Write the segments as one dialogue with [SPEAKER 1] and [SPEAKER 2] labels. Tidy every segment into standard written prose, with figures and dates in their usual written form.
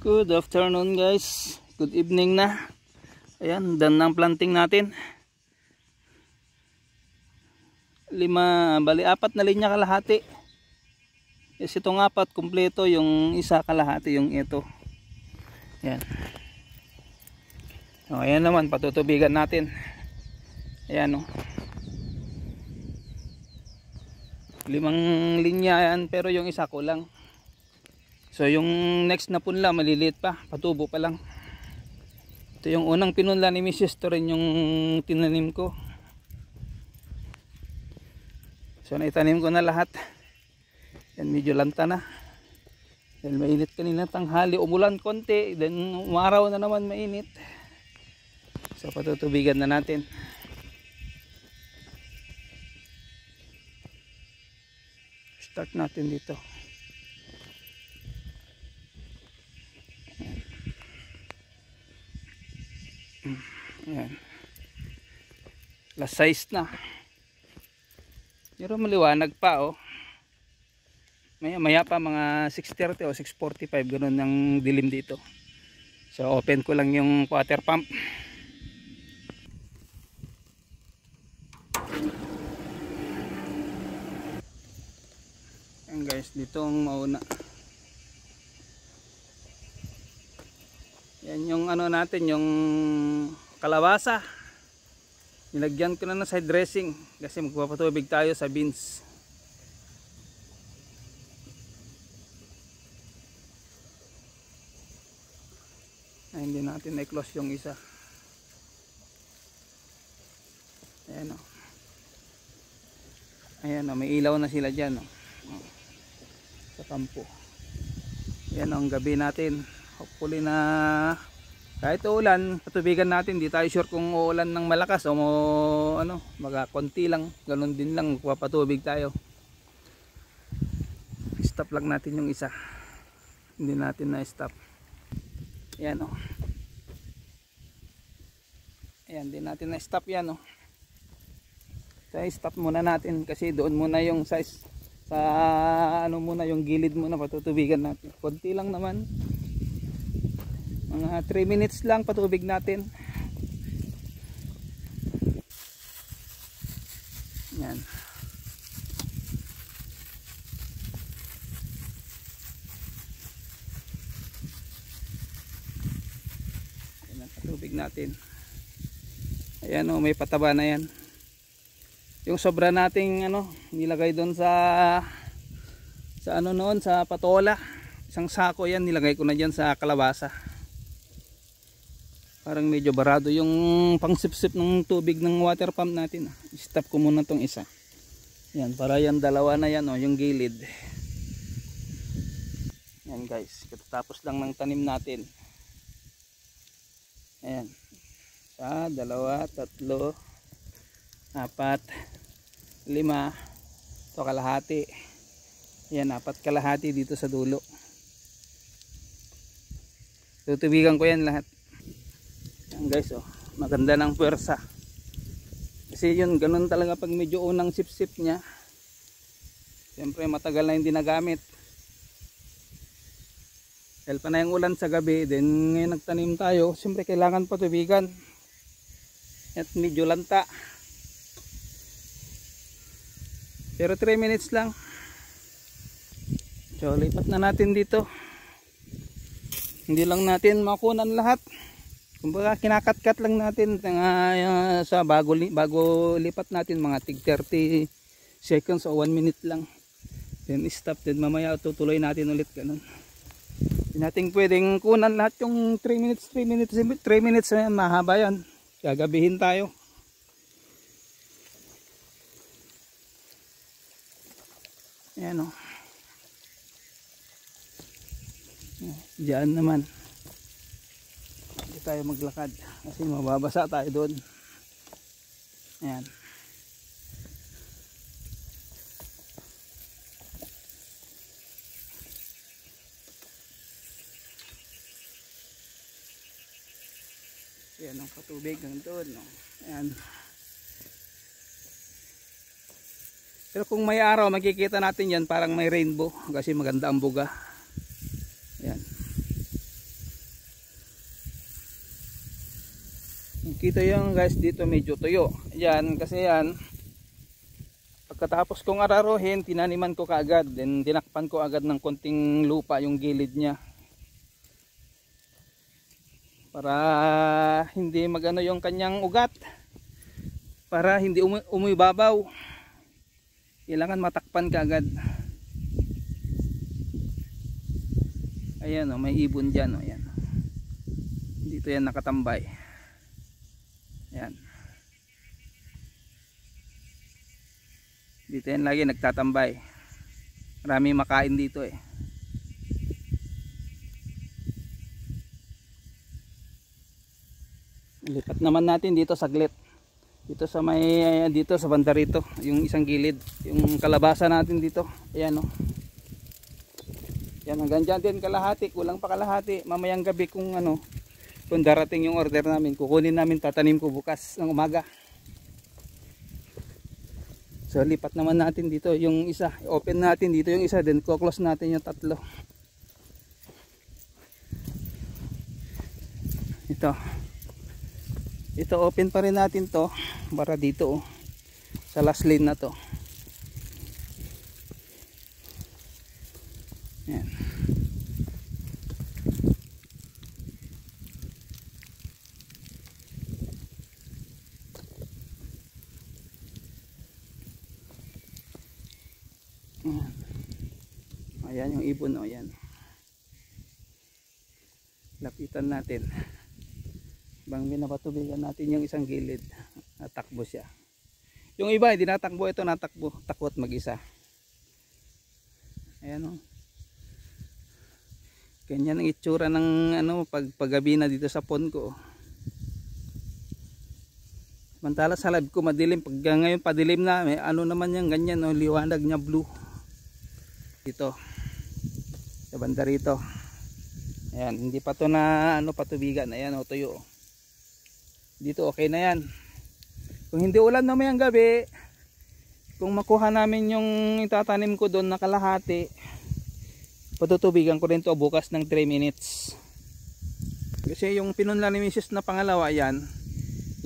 [SPEAKER 1] Good afternoon guys. Good evening na. Ayan, done ng planting natin. 4 na linya kalahati. Yes, itong 4 kumpleto, yung isa kalahati yung ito. Ayan. So, ayan naman, patutubigan natin. Ayan o. 5 linya yan, pero yung isa kulang. So yung next na punla maliliit pa, patubo pa lang. Ito yung unang pinunla ni Mrs. to rin yung tinanim ko. So naitanim ko na lahat. Yan, medyo lanta na. Dahil mainit kanina tanghali, umulan konti, then umaraw na naman mainit. So patutubigan na natin. Start natin dito. Ayan. Last size na. Pero maliwanag pa oh. Maya pa mga 6:30 o 6:45 ganoon ang dilim dito. So open ko lang yung water pump. Ayan guys, dito ang mauna. Yan yung ano natin, yung kalabasa. Nilagyan ko na ng side dressing kasi magpapatubig tayo sa beans. Ay, hindi natin na-close yung isa. Ayan o. Ayan o, may ilaw na sila dyan o. Sa kampo. Ayan o, ang gabi natin. Hopefully na kahit uulan, patubigan natin. Di tayo sure kung uulan ng malakas o ano, mga konti lang, ganun din lang, magpapatubig tayo. Stop lang natin yung isa, hindi natin na stop. Ayan o, ayan, di natin na stop yan o. So stop muna natin kasi doon muna yung size sa ano muna, yung gilid muna patutubigan natin. Konti lang naman, mga 3 minutes lang patubig natin. Yan. Yan ang patubig natin. Ayan o, may pataba na yan. Yung sobra nating ano, nilagay doon sa ano noon, sa patola. Isang sako yan, nilagay ko na dyan sa kalabasa. Parang medyo barado yung pangsipsip ng tubig ng water pump natin. Stop ko muna tong isa. Yan, para yan dalawa na yan o, yung gilid. Yan guys, katatapos lang ng tanim natin. Ayan. 1, 2, 3, 4, 5. Ito kalahati. Yan, 4 kalahati dito sa dulo. Tutubigan ko yan lahat. Yan guys oh, maganda ng puwersa. Kasi yun, ganun talaga pag medyo unang sip-sip nya. Siyempre matagal na hindi nagamit. Dahil pa na yung ulan sa gabi, then ngayon nagtanim tayo, siyempre kailangan patubigan. At medyo lanta. Pero 3 minutes lang. So lipat na natin dito. Hindi lang natin makunan lahat. Kumbaga kinakat-kat lang natin sa bago lipat natin, mga tig 30 seconds o 1 minute lang. Then stop, then mamaya tutuloy natin ulit ganun. Hindi natin pwedeng kunan lahat yung 3 minutes na yan, mahaba yan. Gagabihin tayo. Ayan o. Diyan naman tayo maglakad kasi mababasa tayo doon. Ayan. Ayan ang patubig ng doon. Ayan. Pero kung may araw makikita natin yan, parang may rainbow kasi maganda ang buga. Ayan. Kita yung guys dito medyo tuyo. Yan kasi yan. Pagkatapos kong araruhin, tinaniman ko kaagad. Then dinakpan ko agad ng konting lupa yung gilid niya. Para hindi magano yung kanyang ugat. Para hindi umuibabaw. Kailangan matakpan kaagad. Ayan o, may ibon dyan o. Ayan. Dito yan nakatambay. Ayan. Dito yan lagi nagtatambay. Marami makain dito eh. Lipat naman natin dito saglit. Dito sa may dito sa banda rito, yung isang gilid, yung kalabasa natin dito. Ayan oh. Yan hanggang dyan din kalahati, kulang pa kalahati. Mamayang gabi kung ano, kung darating yung order namin, kukunin namin, tatanim ko bukas ng umaga. So lipat naman natin dito yung isa, open natin dito yung isa, then close natin yung tatlo. Ito open pa rin natin to para dito oh, sa last lane na to. Yan. Ayan yung ibon o, ayan. Lapitan natin. Bang minapatubigan natin yung isang gilid. Natakbo siya. Yung iba hindi natakbo, ito natakbo. Takot mag-isa. Ayan o. Ganyan ang itsura ng ano, paggabi na dito sa pond ko. Samantala sa live ko madilim. Pag ngayon padilim na, may ano naman yung ganyan o, liwanag niya blue. Dito. Sa banda rito. Ayan, hindi pa to na ano, patubigan. Ayan o, tuyo. Dito okay na yan. Kung hindi ulan na mayang gabi, kung makuha namin yung itatanim ko doon na kalahati, patutubigan ko rin to bukas ng 3 minutes. Kasi yung pinunla ni Mrs. na pangalawa, yan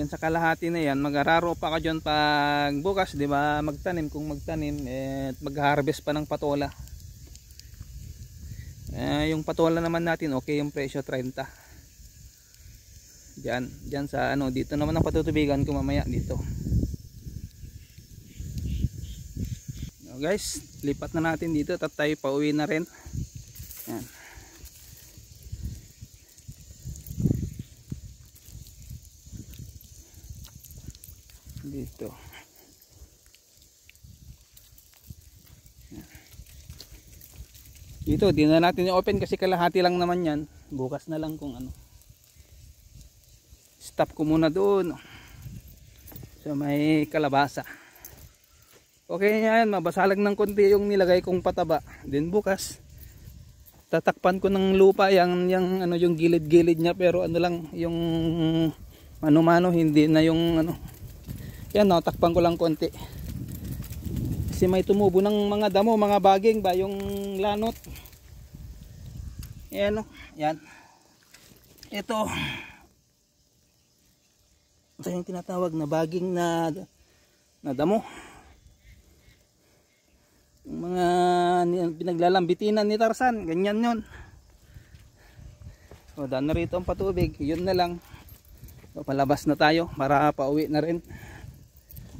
[SPEAKER 1] sa kalahati na yan, mag-araro pa ka dyan pag bukas, di ba, magtanim. Kung magtanim, mag-harvest pa ng patola. Yung patola naman natin, okay yung presyo, 30. Diyan sa ano, dito naman ang patutubigan ko mamaya dito. So guys, lipat na natin dito at tayo pauwi na rin. Yan. Dito. Dito, di na natin i-open kasi kalahati lang naman yan. Bukas na lang kung ano. Stop ko muna doon. So may kalabasa. Okay yan, mabasalag ng konti yung nilagay kong pataba. Then bukas, tatakpan ko ng lupa yung ano, yung gilid-gilid niya, pero ano lang, yung mano-mano, hindi na yung ano. Yan, no, takpan ko lang konti. Kasi may tumubo ng mga damo, mga baging ba, yung lanot. Ayan o, yan. Ito yung tinatawag na baging na damo. Yung mga pinaglalambitinan ni Tarzan, ganyan yun. So daan na rito ang patubig, yun na lang. So, palabas na tayo para pauwi na rin.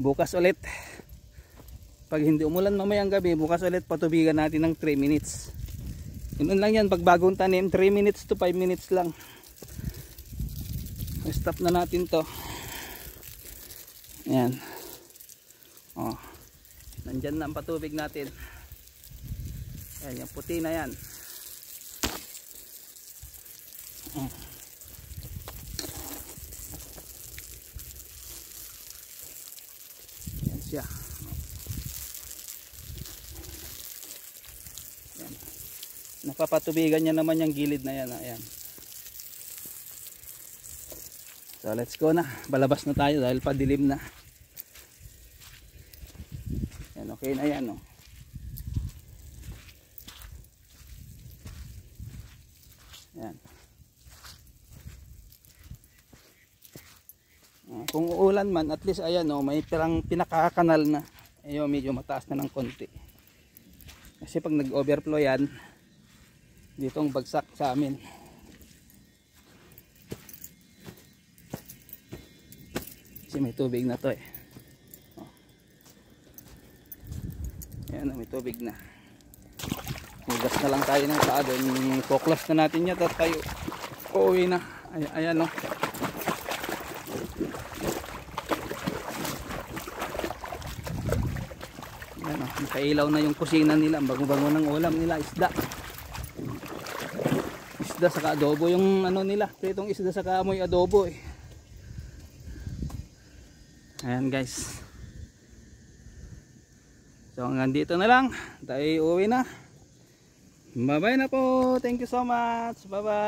[SPEAKER 1] Bukas ulit. Pag hindi umulan mamayang gabi, bukas ulit patubigan natin ng 3 minutes. Yun lang yan, pag bagong tanim, 3 minutes to 5 minutes lang. Stop na natin to. Ayan. Oh. Nandyan na ang patubig natin. Ayan, yung puti na yan. Oh. Ayan siya. Ayan. Napapatubigan niya naman yung gilid na yan. Ayan. So let's go na. Balabas na tayo dahil padilim na. Yan, okay na yan. Oh. Yan. kung uulan man, at least ayan oh, may pinakakanal na. Ayun, medyo mataas na ng konti. Kasi pag nag-overflow yan, ditong bagsak sa amin. Kasi may tubig na to eh. Oh. Ayan, may tubig na. Hugas na lang tayo ng paa doon. Kuklas na natin yan at tayo uuwi na. Ayan o. Ayan o. Nakailaw na yung kusina nila. Ang bago-bago ng ulam nila. Isda. Isda saka adobo yung ano nila. Pritong isda saka amoy adobo eh. Ayan guys. So hanggang dito na lang. Tayo uuwi na. Bye bye na po. Thank you so much. Bye bye.